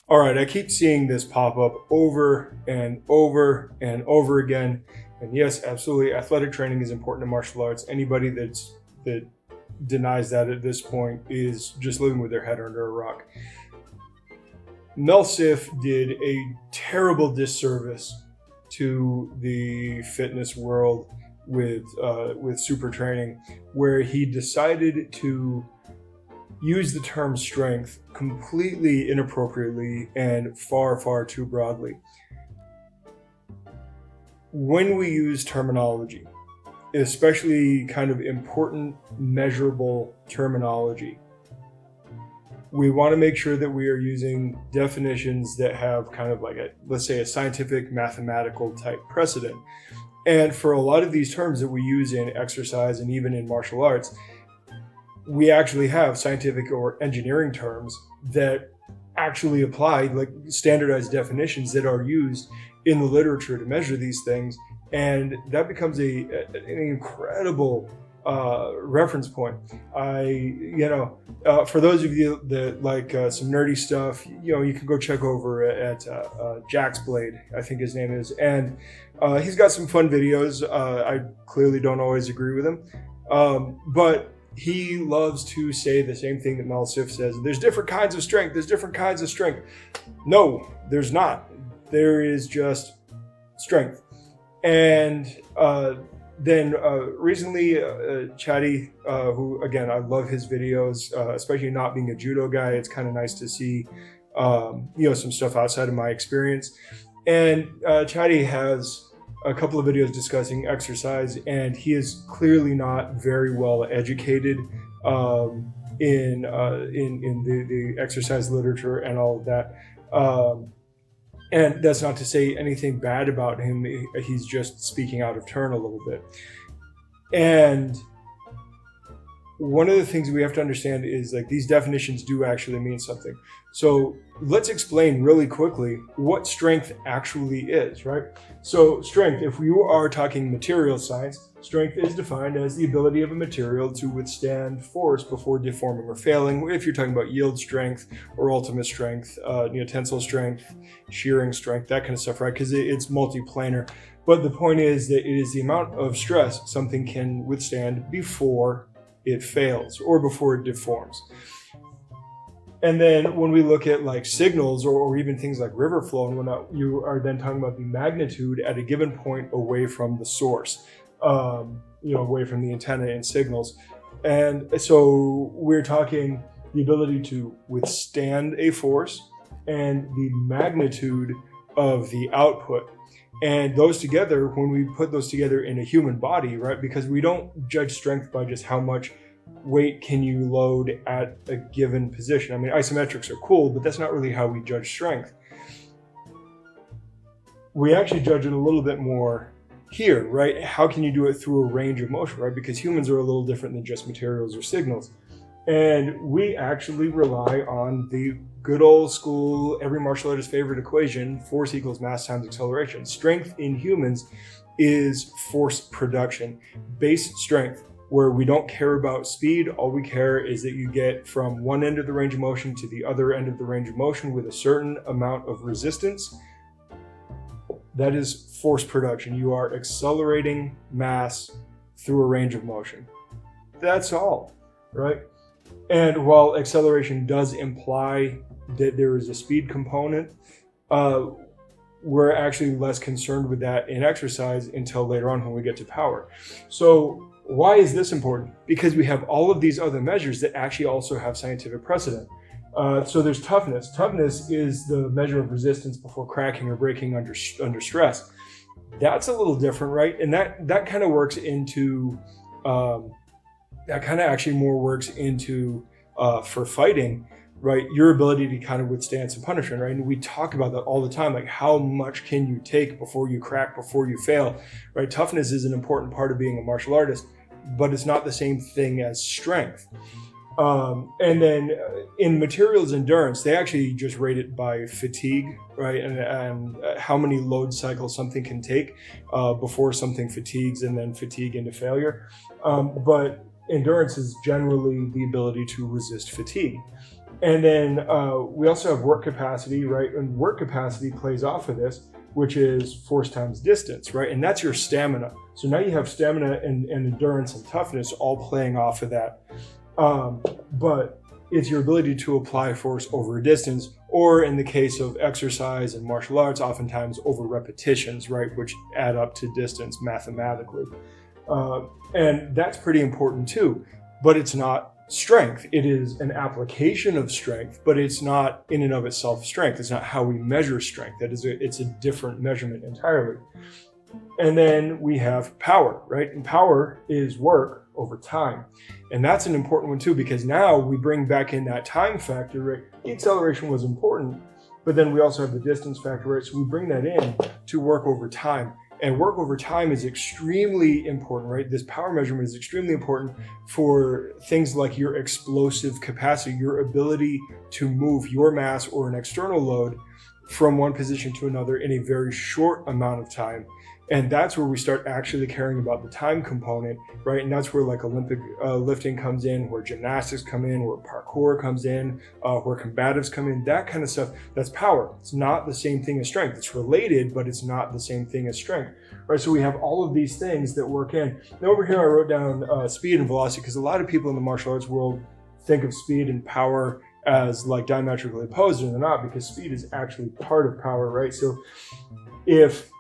All right, I keep seeing this pop up over and over and over again. And yes, absolutely, athletic training is important in martial arts. Anybody that denies that at this point is just living with their head under a rock. Mel Sif did a terrible disservice to the fitness world with super training, where he decided to use the term strength completely inappropriately and far too broadly. When we use terminology, especially kind of important, measurable terminology, we want to make sure that we are using definitions that have kind of like let's say a scientific mathematical type precedent. And for a lot of these terms that we use in exercise and even in martial arts, we actually have scientific or engineering terms that actually apply, like standardized definitions that are used in the literature to measure these things. And that becomes an incredible reference point. For those of you that like some nerdy stuff, you can go check over at Jaxblade, I think his name is, and he's got some fun videos. I clearly don't always agree with him, but he loves to say the same thing that Mel Sif says. There's different kinds of strength. There's different kinds of strength. No, there's not. There is just strength. And then recently, Chatty, who again, I love his videos, especially not being a judo guy. It's kind of nice to see, some stuff outside of my experience. And Chatty has a couple of videos discussing exercise, and he is clearly not very well educated in the exercise literature and all of that. And that's not to say anything bad about him. He's just speaking out of turn a little bit. And one of the things we have to understand is like these definitions do actually mean something. So let's explain really quickly what strength actually is, right? So strength, if we are talking material science, strength is defined as the ability of a material to withstand force before deforming or failing. If you're talking about yield strength or ultimate strength, tensile strength, shearing strength, that kind of stuff, right? Because it's multiplanar. But the point is that it is the amount of stress something can withstand before it fails or before it deforms. And then when we look at like signals or even things like river flow and whatnot, you are then talking about the magnitude at a given point away from the source, away from the antenna and signals. And so we're talking the ability to withstand a force and the magnitude of the output. And those together, when we put those together in a human body, right, because we don't judge strength by just how much weight can you load at a given position. I mean, isometrics are cool, but that's not really how we judge strength. We actually judge it a little bit more here, right? How can you do it through a range of motion, right? Because humans are a little different than just materials or signals. And we actually rely on the good old school, every martial artist's favorite equation, force equals mass times acceleration. Strength in humans is force production, base strength, where we don't care about speed. All we care is that you get from one end of the range of motion to the other end of the range of motion with a certain amount of resistance. That is force production. You are accelerating mass through a range of motion. That's all, right? And while acceleration does imply that there is a speed component, we're actually less concerned with that in exercise until later on when we get to power. So why is this important? Because we have all of these other measures that actually also have scientific precedent. So there's toughness. Toughness is the measure of resistance before cracking or breaking under stress. That's a little different, right? And that kind of works into for fighting, right? Your ability to kind of withstand some punishment, right? And we talk about that all the time, like how much can you take before you crack, before you fail, right? Toughness is an important part of being a martial artist, but it's not the same thing as strength. And then in materials endurance, they actually just rate it by fatigue, right? And how many load cycles something can take before something fatigues and then fatigue into failure. But endurance is generally the ability to resist fatigue. And then we also have work capacity, right? And work capacity plays off of this, which is force times distance, right? And that's your stamina. So now you have stamina and endurance and toughness all playing off of that. But it's your ability to apply force over a distance, or in the case of exercise and martial arts, oftentimes over repetitions, right? Which add up to distance mathematically. And that's pretty important too, but it's not strength. It is an application of strength, but it's not in and of itself strength. It's not how we measure strength. It's a different measurement entirely. And then we have power, right? And power is work over time. And that's an important one too, because now we bring back in that time factor, right? The acceleration was important, but then we also have the distance factor, right? So we bring that in to work over time. And work over time is extremely important, right? This power measurement is extremely important for things like your explosive capacity, your ability to move your mass or an external load from one position to another in a very short amount of time. And that's where we start actually caring about the time component, right? And that's where like Olympic lifting comes in, where gymnastics come in, where parkour comes in, where combatives come in, that kind of stuff. That's power. It's not the same thing as strength. It's related, but it's not the same thing as strength, right? So we have all of these things that work in. Now over here I wrote down speed and velocity, because a lot of people in the martial arts world think of speed and power as like diametrically opposed, and they're not, because speed is actually part of power, right? So if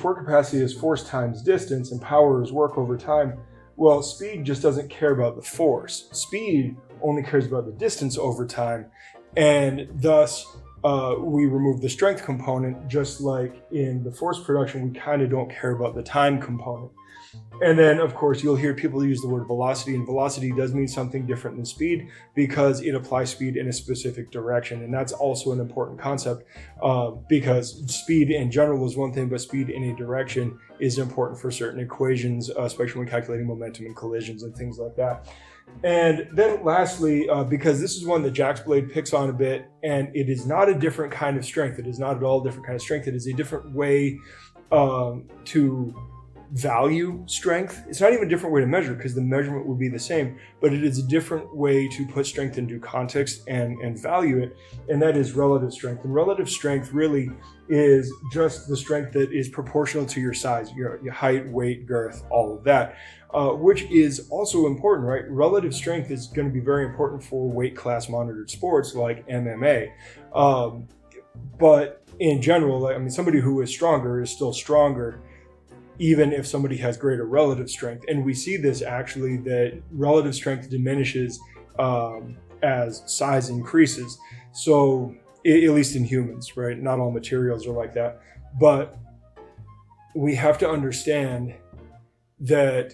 work capacity is force times distance and power is work over time, well, speed just doesn't care about the force. Speed only cares about the distance over time. And thus, we remove the strength component, just like in the force production, we kind of don't care about the time component. And then, of course, you'll hear people use the word velocity, and velocity does mean something different than speed because it applies speed in a specific direction. And that's also an important concept because speed in general is one thing, but speed in a direction is important for certain equations, especially when calculating momentum and collisions and things like that. And then lastly, because this is one that Jaxblade picks on a bit, and it is not a different kind of strength. It is not at all a different kind of strength. It is a different way to value strength. It's not even a different way to measure, because the measurement would be the same, but it is a different way to put strength into context and value it, and that is relative strength. And relative strength really is just the strength that is proportional to your size, your height, weight, girth, all of that, which is also important, right? Relative strength is going to be very important for weight class monitored sports like MMA. But in general, I mean, somebody who is stronger is still stronger, even if somebody has greater relative strength. And we see this actually, that relative strength diminishes as size increases. So at least in humans, right? Not all materials are like that. But we have to understand that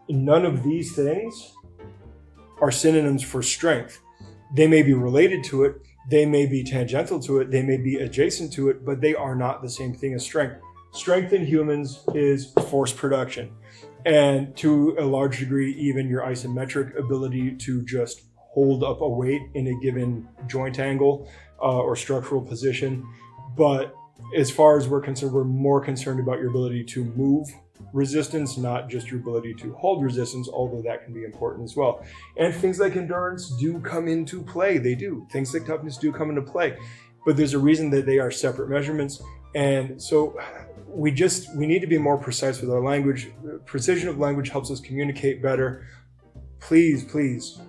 none of these things are synonyms for strength. They may be related to it, they may be tangential to it, they may be adjacent to it, but they are not the same thing as strength. Strength in humans is force production, and to a large degree, even your isometric ability to just hold up a weight in a given joint angle or structural position. But as far as we're concerned, we're more concerned about your ability to move resistance, not just your ability to hold resistance, although that can be important as well. And things like endurance do come into play. They do. Things like toughness do come into play, but there's a reason that they are separate measurements. And so we need to be more precise with our language. Precision of language helps us communicate better. Please,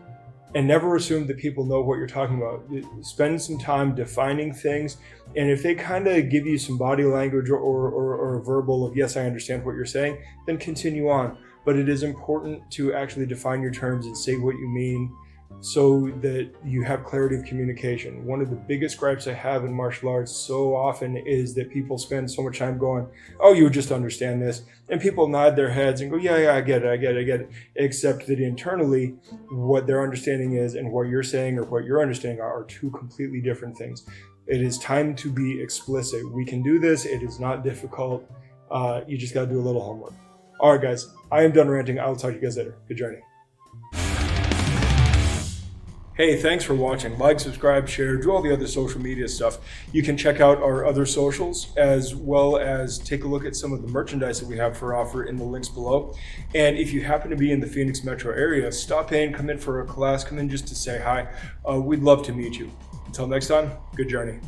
and never assume that people know what you're talking about. Spend some time defining things, and if they kind of give you some body language or a verbal of, yes, I understand what you're saying, then continue on. But it is important to actually define your terms and say what you mean, so that you have clarity of communication. One of the biggest gripes I have in martial arts so often is that people spend so much time going, oh, you would just understand this. And people nod their heads and go, yeah, I get it. Except that internally, what their understanding is and what you're saying or what you're understanding are two completely different things. It is time to be explicit. We can do this. It is not difficult. You just got to do a little homework. All right, guys, I am done ranting. I will talk to you guys later. Good journey. Hey, thanks for watching. Like, subscribe, share, do all the other social media stuff. You can check out our other socials as well as take a look at some of the merchandise that we have for offer in the links below. And if you happen to be in the Phoenix metro area, stop in, come in for a class, come in just to say hi. We'd love to meet you. Until next time, good journey.